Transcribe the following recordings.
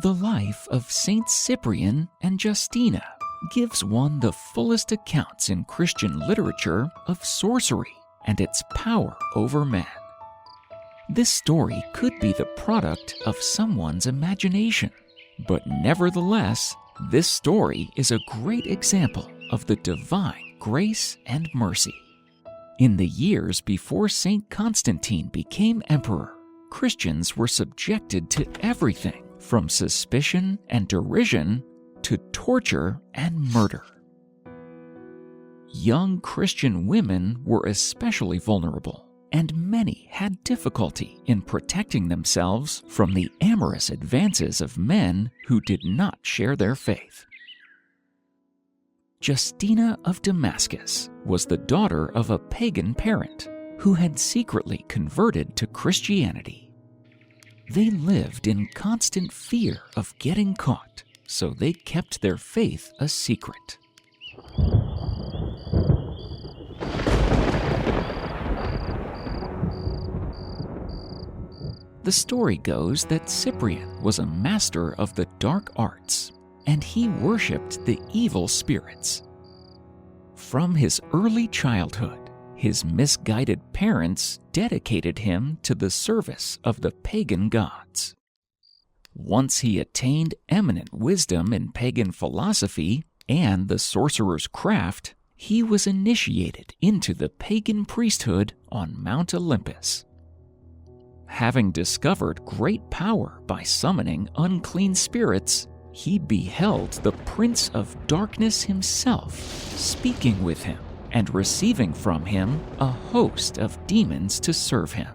The life of Saints Cyprian and Justina gives one the fullest accounts in Christian literature of sorcery and its power over man. This story could be the product of someone's imagination, but nevertheless, this story is a great example of the divine grace and mercy. In the years before Saint Constantine became emperor, Christians were subjected to everything from suspicion and derision to torture and murder. Young Christian women were especially vulnerable, and many had difficulty in protecting themselves from the amorous advances of men who did not share their faith. Justina of Damascus was the daughter of a pagan parent who had secretly converted to Christianity. They lived in constant fear of getting caught, so they kept their faith a secret. The story goes that Cyprian was a master of the dark arts, and he worshipped the evil spirits. From his early childhood, his misguided parents dedicated him to the service of the pagan gods. Once he attained eminent wisdom in pagan philosophy and the sorcerer's craft, he was initiated into the pagan priesthood on Mount Olympus. Having discovered great power by summoning unclean spirits, he beheld the Prince of Darkness himself speaking with him and receiving from him a host of demons to serve him.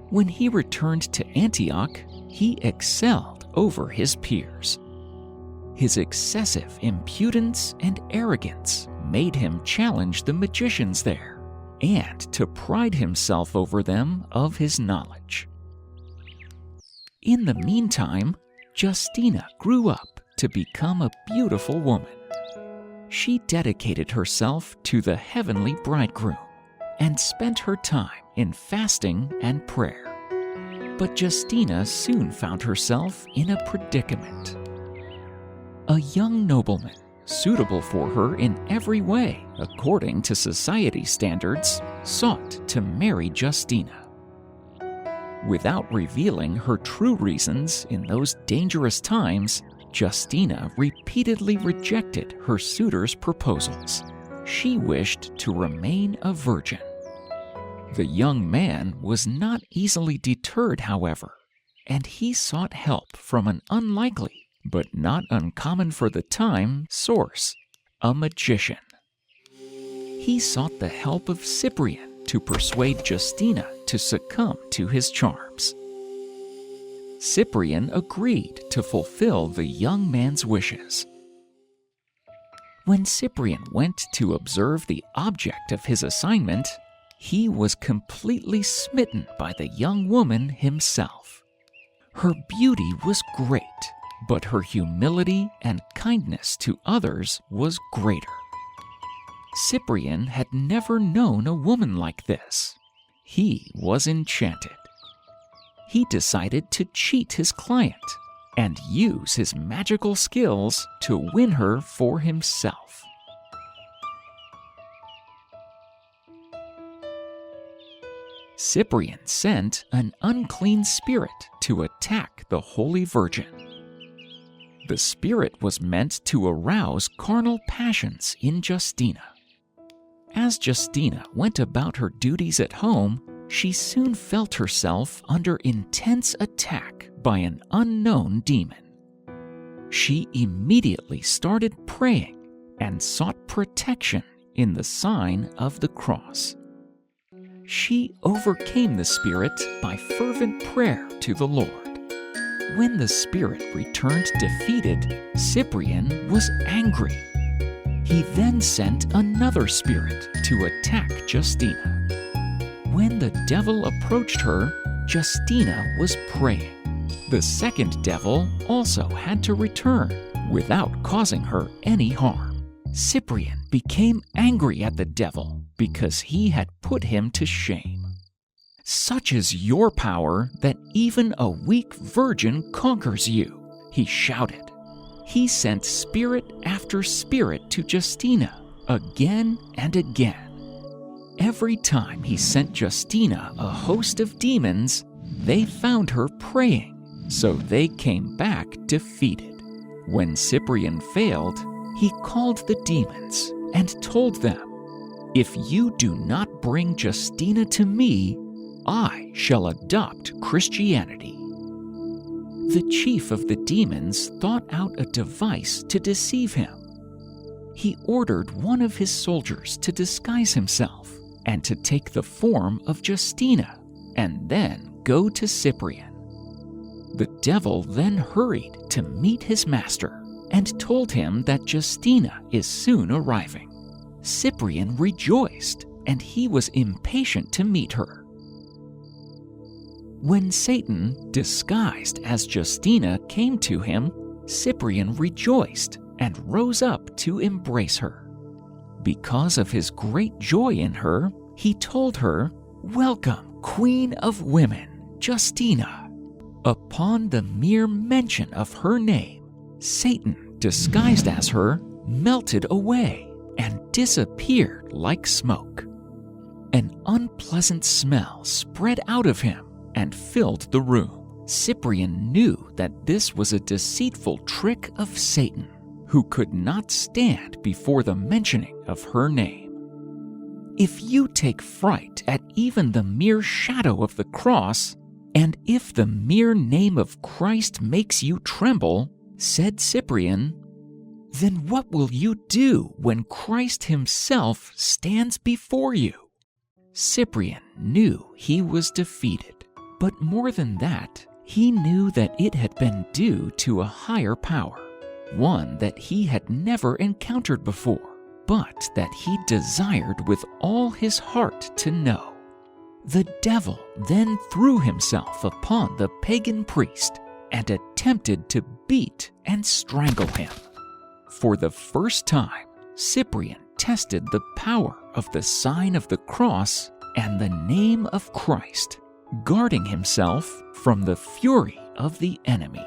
When he returned to Antioch, he excelled over his peers. His excessive impudence and arrogance made him challenge the magicians there, and to pride himself over them of his knowledge. In the meantime, Justina grew up to become a beautiful woman. She dedicated herself to the heavenly bridegroom and spent her time in fasting and prayer. But Justina soon found herself in a predicament. A young nobleman, suitable for her in every way according to society standards, sought to marry Justina. Without revealing her true reasons in those dangerous times, Justina repeatedly rejected her suitor's proposals. She wished to remain a virgin. The young man was not easily deterred, however, and he sought help from an unlikely, but not uncommon for the time, source, a magician. He sought the help of Cyprian to persuade Justina to succumb to his charms. Cyprian agreed to fulfill the young man's wishes. When Cyprian went to observe the object of his assignment, he was completely smitten by the young woman himself. Her beauty was great, but her humility and kindness to others was greater. Cyprian had never known a woman like this. He was enchanted. He decided to cheat his client and use his magical skills to win her for himself. Cyprian sent an unclean spirit to attack the Holy Virgin. The spirit was meant to arouse carnal passions in Justina. As Justina went about her duties at home, she soon felt herself under intense attack by an unknown demon. She immediately started praying and sought protection in the sign of the cross. She overcame the spirit by fervent prayer to the Lord. When the spirit returned defeated, Cyprian was angry. He then sent another spirit to attack Justina. When the devil approached her, Justina was praying. The second devil also had to return without causing her any harm. Cyprian became angry at the devil because he had put him to shame. "Such is your power that even a weak virgin conquers you," he shouted. He sent spirit after spirit to Justina again and again. Every time he sent Justina a host of demons, they found her praying, so they came back defeated. When Cyprian failed, he called the demons and told them, "If you do not bring Justina to me, I shall adopt Christianity." The chief of the demons thought out a device to deceive him. He ordered one of his soldiers to disguise himself and to take the form of Justina and then go to Cyprian. The devil then hurried to meet his master and told him that Justina is soon arriving. Cyprian rejoiced, and he was impatient to meet her. When Satan, disguised as Justina, came to him, Cyprian rejoiced and rose up to embrace her. Because of his great joy in her, he told her, "Welcome, Queen of Women, Justina." Upon the mere mention of her name, Satan, disguised as her, melted away and disappeared like smoke. An unpleasant smell spread out of him and filled the room. Cyprian knew that this was a deceitful trick of Satan, who could not stand before the mentioning of her name. "If you take fright at even the mere shadow of the cross, and if the mere name of Christ makes you tremble," said Cyprian, "then what will you do when Christ himself stands before you?" Cyprian knew he was defeated. But more than that, he knew that it had been due to a higher power, one that he had never encountered before, but that he desired with all his heart to know. The devil then threw himself upon the pagan priest and attempted to beat and strangle him. For the first time, Cyprian tested the power of the sign of the cross and the name of Christ, guarding himself from the fury of the enemy.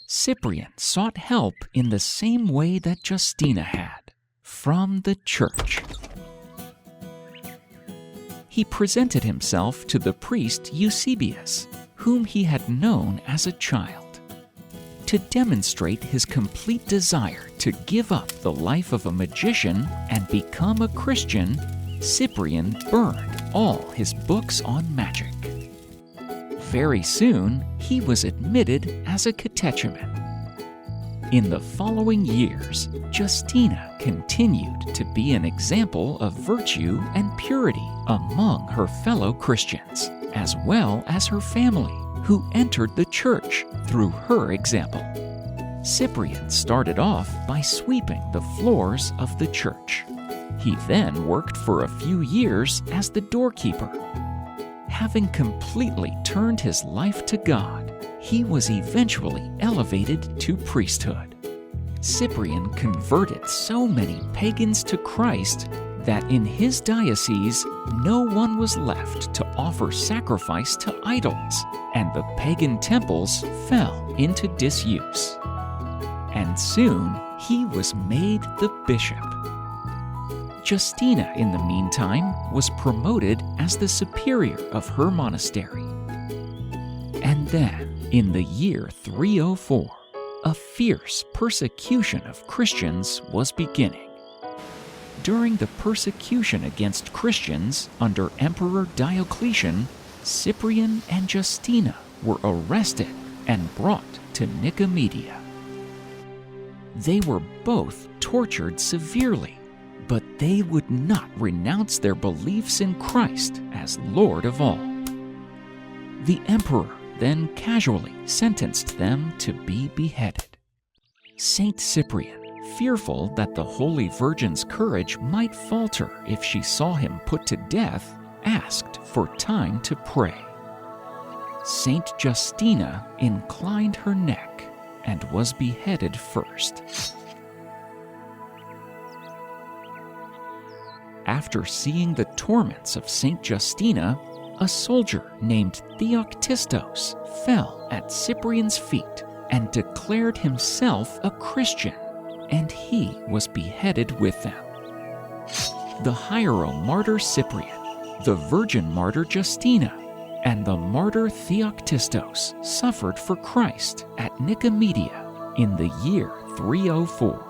Cyprian sought help in the same way that Justina had, from the church. He presented himself to the priest Eusebius, whom he had known as a child. To demonstrate his complete desire to give up the life of a magician and become a Christian, Cyprian burned all his books on magic. Very soon, he was admitted as a catechumen. In the following years, Justina continued to be an example of virtue and purity among her fellow Christians, as well as her family, who entered the church through her example. Cyprian started off by sweeping the floors of the church. He then worked for a few years as the doorkeeper. Having completely turned his life to God, he was eventually elevated to priesthood. Cyprian converted so many pagans to Christ that in his diocese no one was left to offer sacrifice to idols, and the pagan temples fell into disuse. And soon he was made the bishop. Justina, in the meantime, was promoted as the superior of her monastery. And then, in the year 304, a fierce persecution of Christians was beginning. During the persecution against Christians under Emperor Diocletian, Cyprian and Justina were arrested and brought to Nicomedia. They were both tortured severely, but they would not renounce their beliefs in Christ as Lord of all. The emperor then casually sentenced them to be beheaded. Saint Cyprian, fearful that the Holy Virgin's courage might falter if she saw him put to death, asked for time to pray. Saint Justina inclined her neck and was beheaded first. After seeing the torments of Saint Justina, a soldier named Theoctistos fell at Cyprian's feet and declared himself a Christian, and he was beheaded with them. The hiero-martyr Cyprian, the virgin martyr Justina, and the martyr Theoctistos suffered for Christ at Nicomedia in the year 304.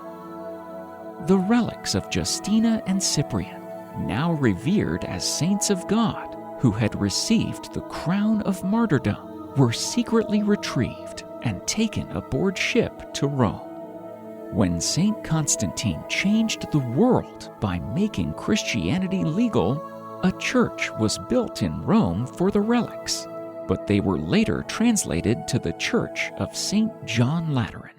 The relics of Justina and Cyprian, now revered as saints of God who had received the crown of martyrdom, were secretly retrieved and taken aboard ship to Rome. When Saint Constantine changed the world by making Christianity legal, a church was built in Rome for the relics, but they were later translated to the Church of St. John Lateran.